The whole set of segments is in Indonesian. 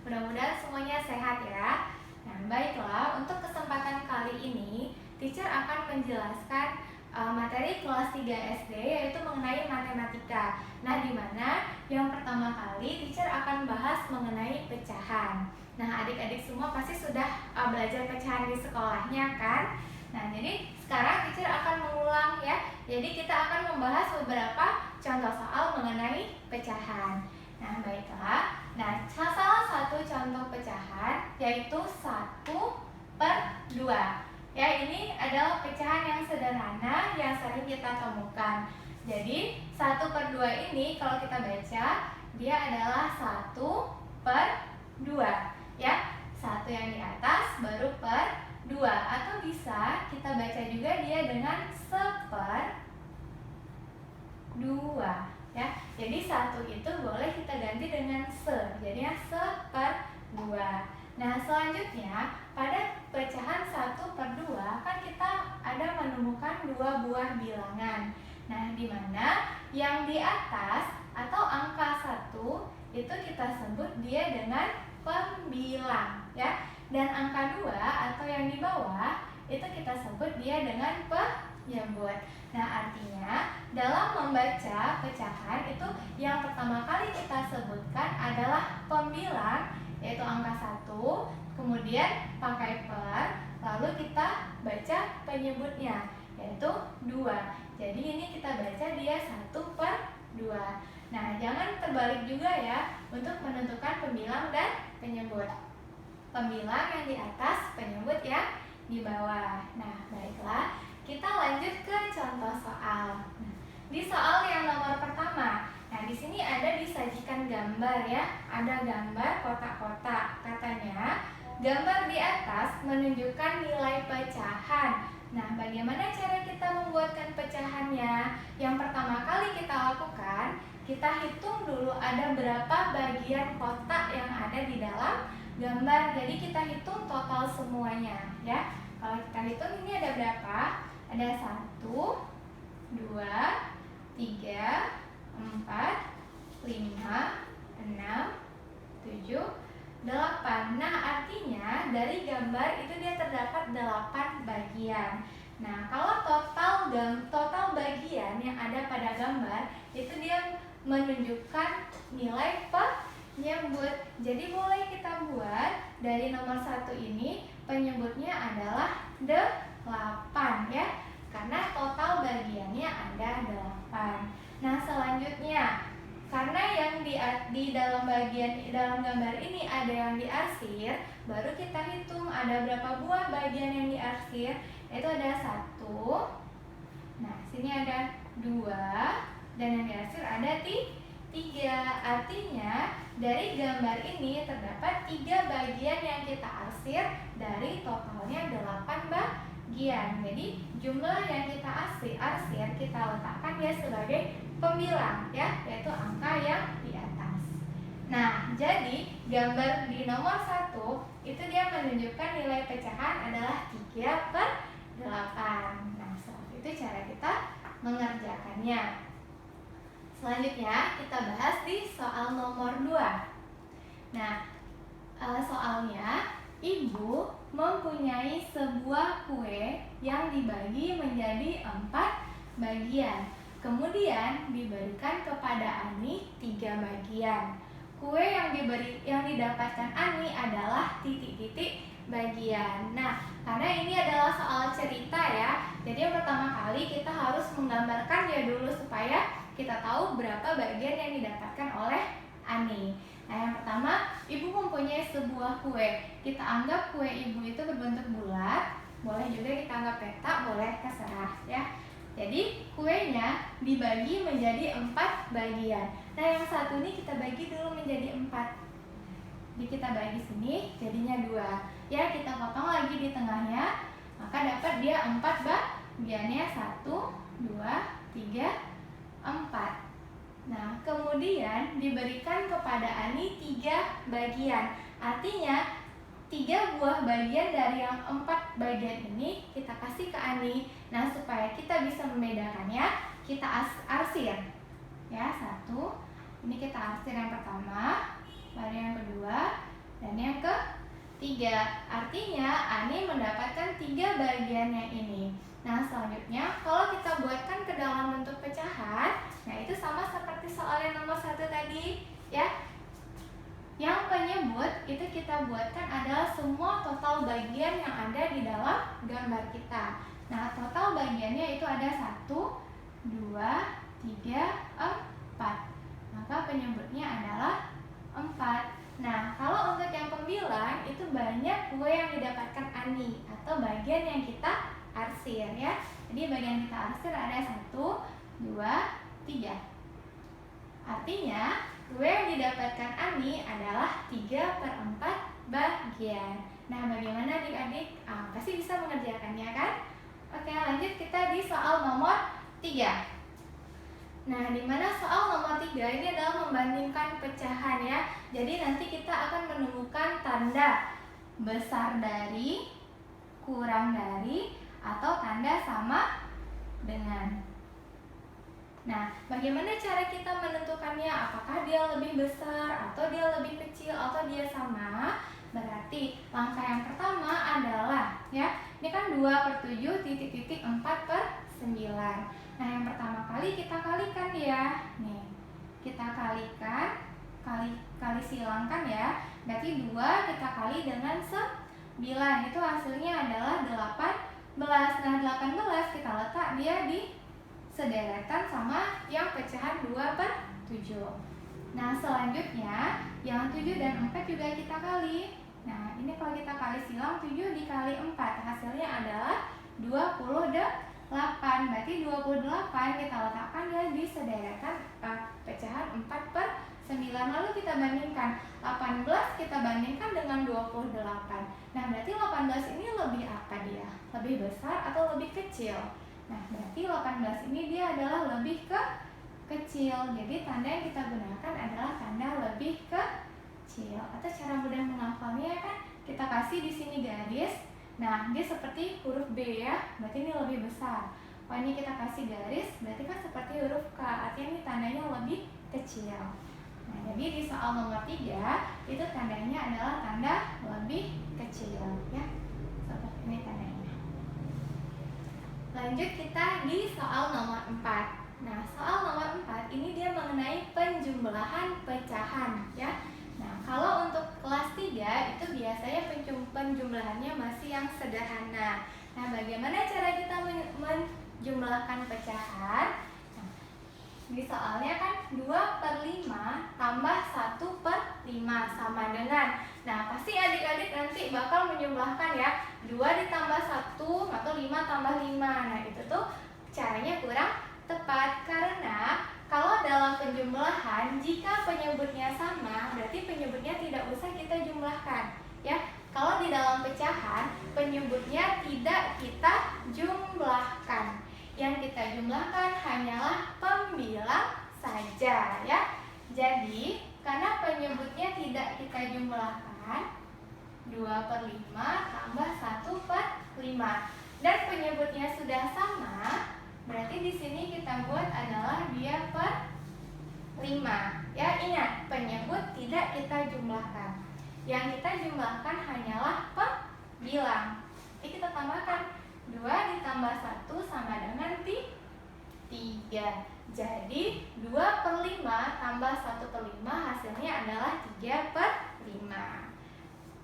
Mudah-mudahan semuanya sehat ya. Nah, baiklah, untuk kesempatan kali ini, teacher akan menjelaskan materi kelas 3 SD yaitu mengenai matematika. Nah, di mana yang pertama kali teacher akan bahas mengenai pecahan. Nah, adik-adik semua pasti sudah belajar pecahan di sekolahnya kan? Nah, jadi sekarang teacher akan mengulang ya. Jadi kita akan membahas beberapa contoh soal mengenai pecahan. Nah, baiklah. Nah, salah satu contoh pecahan yaitu 1/2. Ya, ini adalah pecahan yang sederhana yang sering kita temukan. Jadi, 1/2 ini kalau kita baca, dia adalah 1/2. Ya, satu yang di atas baru per 2. Atau bisa kita baca juga dia dengan 1/2. Ya, jadi 1 itu boleh kita ganti dengan se, jadinya 1/2. Nah, selanjutnya pada pecahan 1/2 kan kita ada menemukan 2 buah bilangan. Nah, di mana yang di atas atau angka 1 itu kita sebut dia dengan pembilang ya. Dan angka 2 atau yang di bawah itu kita sebut dia dengan penyebut. Nah, artinya dalam membaca pecahan itu yang pertama kali kita sebutkan adalah pembilang, yaitu angka 1, kemudian pakai per, lalu kita baca penyebutnya, yaitu 2. Jadi ini kita baca dia 1/2. Nah, jangan terbalik juga ya untuk menentukan pembilang dan penyebut. Pembilang yang di atas, penyebut yang di bawah. Nah, baiklah, kita lanjut ke contoh soal. Nah, di soal yang nomor pertama, nah di sini ada disajikan gambar ya, ada gambar kotak-kotak. Katanya gambar di atas menunjukkan nilai pecahan. Nah, bagaimana cara kita membuatkan pecahannya? Yang pertama kali kita lakukan, kita hitung dulu ada berapa bagian kotak yang ada di dalam gambar. Jadi kita hitung total semuanya ya. Kalau kita hitung ini ada berapa? Ada 1, 2, 3, 4, 5, 6, 7, 8. Nah, artinya dari gambar itu dia terdapat 8 bagian. Nah, kalau total bagian yang ada pada gambar itu dia menunjukkan nilai penyebut. Jadi boleh kita buat dari nomor 1 ini penyebutnya adalah 8 ya. Karena total bagiannya ada 8. Nah, selanjutnya karena yang di dalam gambar ini ada yang diarsir, baru kita hitung ada berapa buah bagian yang diarsir. Itu ada 1. Nah, sini ada 2 dan yang diarsir ada 3. Artinya dari gambar ini terdapat 3 bagian yang kita arsir dari totalnya 8 bagian. Jadi jumlah yang kita arsir kita letakkan dia sebagai pembilang ya, yaitu angka yang di atas. Nah, jadi gambar di nomor 1 itu dia menunjukkan nilai pecahan adalah 3/8. Nah, seperti itu cara kita mengerjakannya. Selanjutnya kita bahas di soal nomor 2. Nah, soalnya ibu mempunyai sebuah kue yang dibagi menjadi 4 bagian. Kemudian diberikan kepada Ani 3 bagian. Kue yang didapatkan Ani adalah titik-titik bagian. Nah, karena ini adalah soal cerita ya, jadi yang pertama kali kita harus menggambarkannya dulu supaya kita tahu berapa bagian yang didapatkan oleh Ani. Nah, yang pertama, ibu mempunyai sebuah kue. Kita anggap kue ibu itu berbentuk bulat, boleh juga kita anggap petak, boleh terserah ya. Jadi kuenya dibagi menjadi 4 bagian. Nah, yang satu ini kita bagi dulu menjadi 4. Jadi kita bagi sini jadinya 2. Ya, kita potong lagi di tengahnya, maka dapat dia 4 bagiannya. 1, 2, 3, 4. Nah, kemudian diberikan kepada Ani 3 bagian. Artinya 3 buah bagian dari yang 4 bagian ini kita kasih ke Ani. Nah, supaya kita bisa membedakannya, kita arsir. Ya, 1. Ini kita arsir yang pertama, baru yang kedua, dan yang ketiga. Artinya Ani mendapatkan 3 bagian yang ini. Nah, selanjutnya kalau kita buatkan ke dalam bentuk pecahan, nah itu sama seperti soal yang nomor 1 tadi ya. Yang penyebut itu kita buatkan adalah semua total bagian yang ada di dalam gambar kita. Nah, total bagiannya itu ada 1, 2, 3, 4. Maka penyebutnya adalah 4. Nah, kalau untuk yang pembilang itu banyak kue yang didapatkan Ani atau bagian yang kita arsir ya. Jadi bagian kita arsir ada 1, 2, 3. Artinya kue yang didapatkan Ani adalah 3/4 bagian. Nah, bagaimana adik-adik? Pasti bisa mengerjakannya kan? Oke, lanjut kita di soal nomor 3. Nah, di mana soal nomor 3 ini adalah membandingkan pecahan ya. Jadi nanti kita akan menemukan tanda besar dari, kurang dari, atau tanda sama dengan. Nah, bagaimana cara kita menentukannya? Apakah dia lebih besar, atau dia lebih kecil, atau dia sama? Berarti langkah yang pertama adalah ya, ini kan 2/7 titik-titik 4/9. Nah, yang pertama kali kita kalikan ya. Nih, kita kalikan, kali silangkan ya. Berarti 2 kita kali dengan 9. Itu hasilnya adalah 18. Nah, 18 kita letak dia di sederetan sama yang pecahan 2/7. Nah, selanjutnya yang 7 dan 4 juga kita kali. Nah, ini kalau kita kali silang 7 dikali 4, hasilnya adalah 28. Berarti 28 kita letakkan dia di sederetan pecahan 4/9. Lalu kita bandingkan 18 kita bandingkan dengan 28. Nah, berarti 18 ini lebih apa dia? Lebih besar atau lebih kecil? Nah, berarti 18 ini dia adalah lebih kecil. Jadi tanda yang kita gunakan adalah tanda lebih kecil. Atau cara mudah menghafalnya kan kita kasih di sini garis. Nah, dia seperti huruf B ya, berarti ini lebih besar. Kalau ini kita kasih garis, berarti kan seperti huruf K, artinya ini tandanya lebih kecil. Nah, jadi di soal nomor 3 itu tandanya adalah tanda lebih kecil ya. Seperti ini tandanya. Lanjut kita di soal nomor 4. Nah, soal nomor 4 ini dia mengenai penjumlahan pecahan ya. Nah, kalau untuk kelas 3 itu biasanya penjumlahannya masih yang sederhana. Nah, bagaimana cara kita menjumlahkan pecahan? Nah, di soalnya kan 2/5 tambah 1/5 sama dengan. Nah, pasti adik-adik nanti bakal menjumlahkan ya. 2 ditambah 1 atau 5 tambah 5. Nah, itu tuh caranya kurang tepat karena kalau dalam penjumlahan jika penyebutnya sama, berarti penyebutnya tidak usah kita jumlahkan ya. Kalau di dalam pecahan penyebutnya tidak kita jumlahkan. Yang kita jumlahkan hanyalah pembilang saja ya. Jadi karena penyebutnya tidak kita jumlahkan, 2/5 tambah 1/5 dan penyebutnya sudah sama, berarti di sini kita buat adalah dia per 5. Ya, ingat, penyebut tidak kita jumlahkan. Yang kita jumlahkan hanyalah pembilang. Jadi kita tambahkan 2 ditambah 1 sama dengan 3. Jadi 2/5 tambah 1/5 hasilnya adalah 3/5.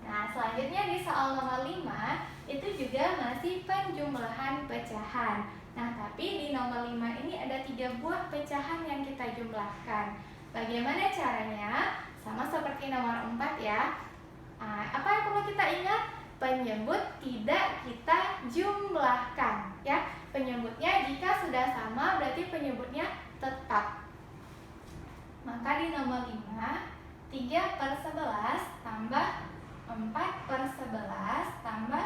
Nah, selanjutnya di soal nomor 5 itu juga masih penjumlahan pecahan. Nah, tapi di nomor 5 ini ada 3 buah pecahan yang kita jumlahkan. Bagaimana caranya? Sama seperti nomor 4 ya. Apa yang perlu kita ingat? Penyebut tidak kita jumlahkan ya. Penyebutnya jika sudah sama berarti penyebutnya tetap. Maka di nomor 5 3/11 tambah 4/11 tambah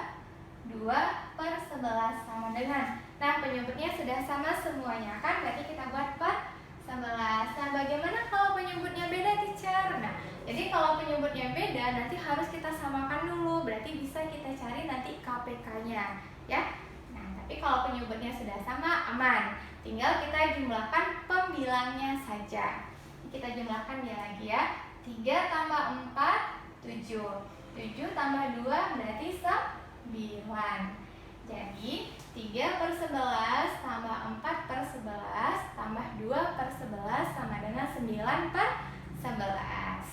2/11 sama dengan. Nah, penyebutnya sudah sama semuanya kan, berarti kita buat per 11. Nah, bagaimana kalau penyebutnya beda, teacher? Nah, jadi kalau penyebutnya beda nanti harus kita samakan dulu, berarti bisa kita cari nanti KPK-nya ya. Nah, tapi kalau penyebutnya sudah sama, aman. Tinggal kita jumlahkan pembilangnya saja. Kita jumlahkan dia lagi ya. 3 tambah 4 7. 7 tambah 2 berarti 9. Jadi 3/11 tambah 4/11 tambah 2/11 sama dengan 9/11.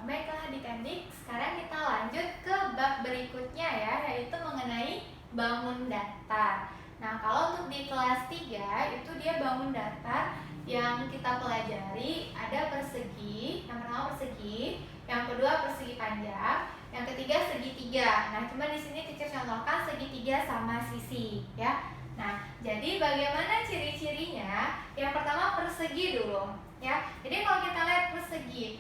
Baiklah adik-adik, sekarang kita lanjut ke bab berikutnya ya, yaitu mengenai bangun datar. Nah, kalau untuk di kelas 3 itu dia bangun datar yang kita pelajari ada persegi, yang pertama persegi, yang kedua persegi panjang, yang ketiga segitiga. Nah, cuma di sini teacher contohkan segitiga sama sisi ya. Nah, jadi bagaimana ciri-cirinya? Yang pertama persegi dulu ya. Jadi kalau kita lihat persegi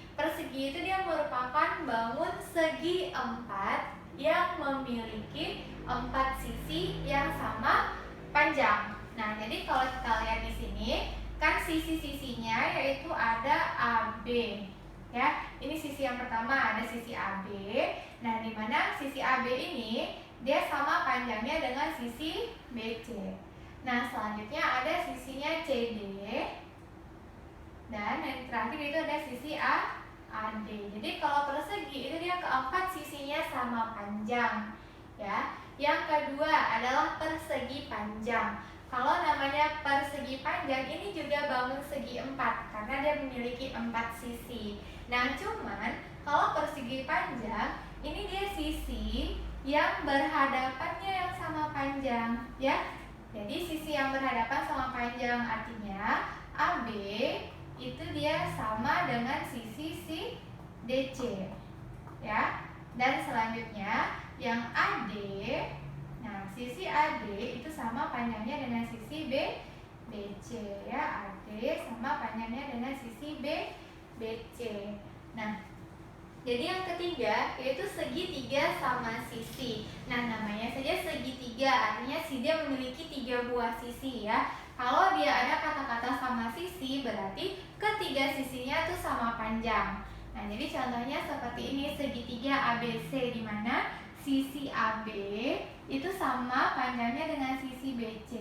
itu dia merupakan bangun segi 4 yang memiliki 4 sisi yang sama panjang. Nah, jadi kalau kita lihat di sini kan sisi-sisinya yaitu ada AB ya. Ini sisi yang pertama, ada sisi AB. Nah, di mana sisi AB ini dia sama panjangnya dengan sisi BC. Nah, selanjutnya ada sisinya CD. Dan yang terakhir itu ada sisi AD. Jadi kalau persegi itu dia keempat sisinya sama panjang ya. Yang kedua adalah persegi panjang. Kalau namanya persegi panjang ini juga bangun segi 4 karena dia memiliki 4 sisi. Nah, cuman kalau persegi panjang ini dia sisi yang berhadapannya yang sama panjang ya. Jadi sisi yang berhadapan sama panjang artinya AB itu dia sama dengan sisi DC ya. Dan selanjutnya yang AD, nah sisi AD itu sama panjangnya dengan sisi BC ya. AD sama panjangnya dengan sisi BC. Nah, jadi yang ketiga yaitu segitiga sama sisi. Nah, namanya saja segitiga, artinya dia memiliki 3 buah sisi ya. Kalau dia ada kata-kata sama sisi, berarti ketiga sisinya tuh sama panjang. Nah, jadi contohnya seperti ini segitiga ABC, di mana sisi AB itu sama panjangnya dengan sisi BC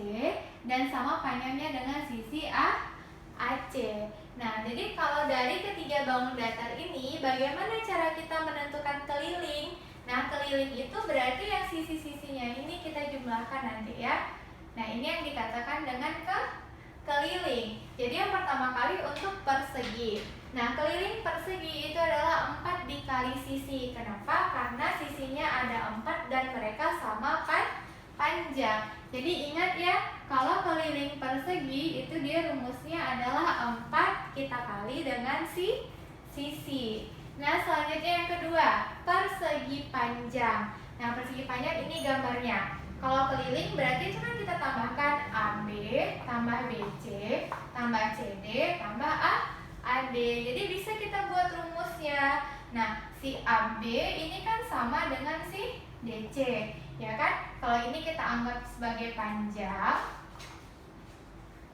dan sama panjangnya dengan sisi AC. Nah, jadi kalau dari ketiga bangun datar ini, bagaimana cara kita menentukan keliling? Nah, keliling itu berarti yang sisi-sisinya ini kita jumlahkan nanti ya. Nah, ini yang dikatakan dengan keliling. Jadi yang pertama kali untuk persegi. Nah, keliling persegi itu adalah 4 dikali sisi. Kenapa? Karena sisinya ada 4 dan mereka sama panjang. Jadi ingat ya, kalau keliling persegi itu dia rumusnya adalah 4 kita kali dengan sisi. Nah, selanjutnya yang kedua, persegi panjang. Nah, persegi panjang ini gambarnya. Kalau keliling berarti itu kan kita tambahkan AB tambah BC tambah CD tambah AD. Jadi bisa kita buat rumusnya. Nah, si AB ini kan sama dengan si DC, ya kan? Kalau ini kita anggap sebagai panjang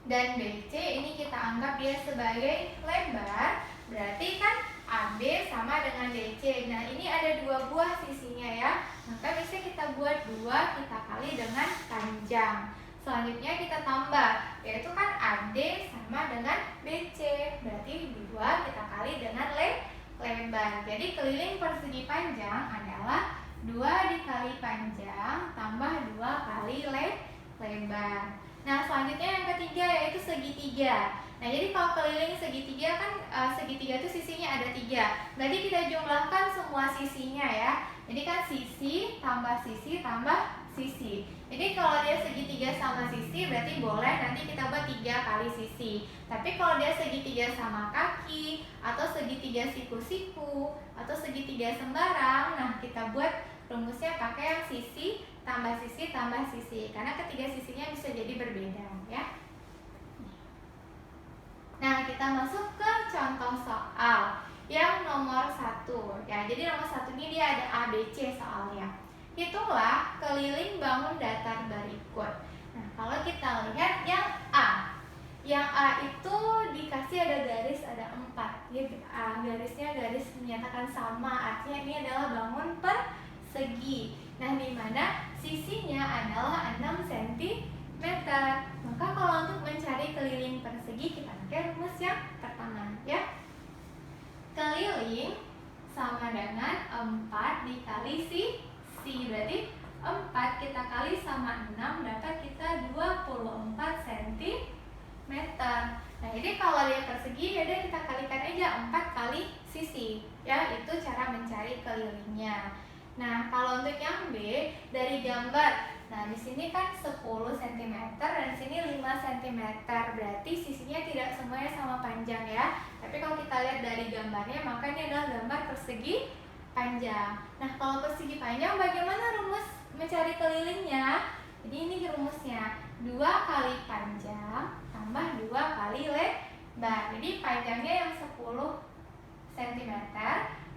dan BC ini kita anggap dia sebagai lebar, berarti kan AB sama dengan DC. Nah, ini ada 2 buah sisinya ya. Maka bisa kita buat 2 kita kali dengan panjang. Selanjutnya kita tambah, yaitu kan AD sama dengan BC. Berarti 2 kita kali dengan lebar. Jadi keliling persegi panjang adalah 2 dikali panjang tambah 2 kali lebar. Nah, selanjutnya yang ketiga yaitu segitiga. Nah, jadi kalau keliling segitiga kan segitiga itu sisinya ada 3. Berarti kita jumlahkan semua sisinya ya. Jadi kan sisi tambah sisi tambah sisi. Jadi kalau dia segitiga sama sisi berarti boleh nanti kita buat 3 kali sisi. Tapi kalau dia segitiga sama kaki atau segitiga siku-siku atau segitiga sembarang, nah kita buat rumusnya pakai yang sisi tambah sisi tambah sisi, karena ketiga sisinya bisa jadi berbeda ya. Nah, kita masuk ke contoh soal yang nomor 1 ya. Jadi nomor 1 ini dia ada ABC soalnya. Hitunglah keliling bangun datar berikut. Nah, kalau kita lihat yang A. Yang A itu dikasih ada garis, ada 4. Ya, garisnya garis menyatakan sama, artinya ini adalah bangun persegi. Nah, di mana sisinya adalah 6 cm. Maka kalau untuk mencari keliling persegi kita pakai rumus yang pertama ya. Keliling sama dengan 4 dikali sisi. Berarti 4 kita kali sama 6 dapat kita 24 cm. Nah, jadi kalau dia persegi, ya kita kalikan aja 4 kali sisi. Ya, itu cara mencari kelilingnya. Nah, kalau untuk yang B dari gambar, nah di sini kan 10 cm dan di sini 5 cm. Berarti sisinya tidak semuanya sama panjang ya. Tapi kalau kita lihat dari gambarnya, maka ini adalah gambar persegi panjang. Nah, kalau persegi panjang bagaimana rumus mencari kelilingnya? Jadi ini rumusnya 2 kali panjang tambah 2 kali lebar. Jadi panjangnya yang 10 cm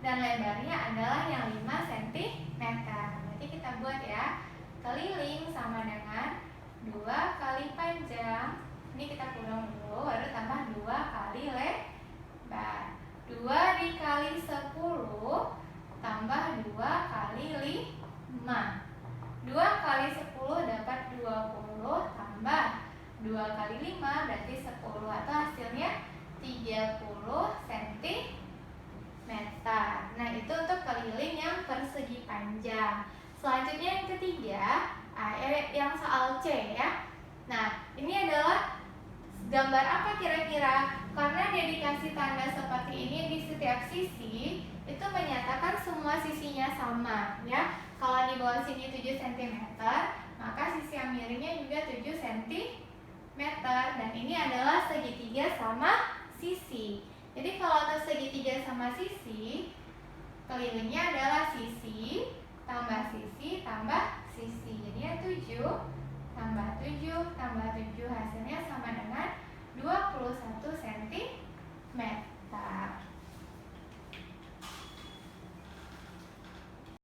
dan lebarnya adalah yang 5 cm. Berarti kita buat ya, keliling sama dengan 2 kali panjang. Ini kita kurang dulu, baru tambah 2 kali lebar. 2 dikali 10 tambah 2 kali 5. 2 kali 10 dapat 20 tambah 2 kali 5 berarti 10, atau hasilnya 30 cm. Nah, itu untuk keliling yang persegi panjang. Selanjutnya yang ketiga, yang soal C ya. Nah, ini adalah gambar apa kira-kira? Karena dia dikasih tanda seperti ini di setiap sisi, itu menyatakan semua sisinya sama ya. Kalau di bawah sini 7 cm, maka sisi yang miringnya juga 7 cm. Dan ini adalah segitiga sama sisi. Jadi kalau untuk segitiga sama sisi, kelilingnya adalah sisi tambah sisi tambah sisi. Jadinya 7 tambah 7 tambah 7 hasilnya sama dengan